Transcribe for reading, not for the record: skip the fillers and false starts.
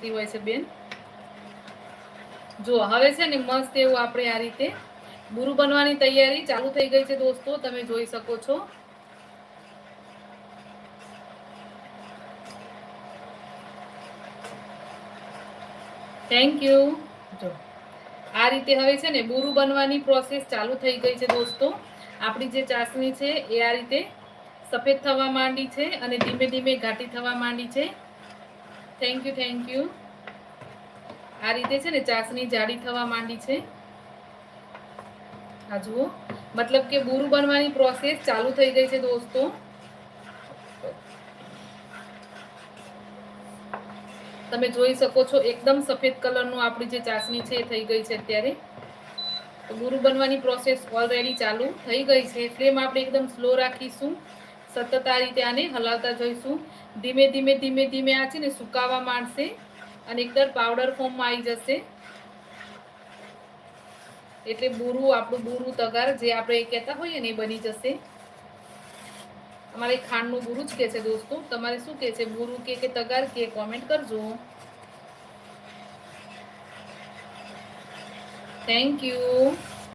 કરતી હોય છે બેન. જો હવે છે ને મસ્ત એવું આપણે આ રીતે બુરું બનવાની તૈયારી ચાલુ થઈ ગઈ છે દોસ્તો, તમે જોઈ શકો છો. Thank you. જો આ રીતે હવે છે ને બુરું બનવાની પ્રોસેસ ચાલુ થઈ ગઈ છે દોસ્તો. આપણી જે ચાસણી છે એ આ રીતે સફેદ થવા માંડી છે અને ધીમે ધીમે ઘાટી થવા માંડી છે. Thank you, thank you. આ રીતે છે ને ચાસણી જાડી થવા માંડી છે. આ જુઓ, મતલબ કે બુરું બનવાની પ્રોસેસ ચાલુ થઈ ગઈ છે દોસ્તો. તમે જોઈ શકો છો એકદમ સફેદ કલરનું આપણી જે ચાસણી છે એ થઈ ગઈ છે અત્યારે. તો બુરું બનવાની પ્રોસેસ ઓલરેડી ચાલુ થઈ ગઈ છે. ફ્લેમ આપણે એકદમ સ્લો રાખીશું. સતત આ રીતે આને હલાવતા જઈશું. ધીમે ધીમે ધીમે ધીમે આ છે ને સુકાવા માંડશે અને એકદમ પાવડર ફોર્મમાં આવી જશે. એટલે બુરું, આપણું બુરું તગાર જે આપણે કહેતા હોઈએ ને એ બની જશે. અમારે ખાંડનું બુરું જ કે છે દોસ્તો. તમારે શું કે છે, બુરું કે તગાર કે, કોમેન્ટ કરજો. Thank you.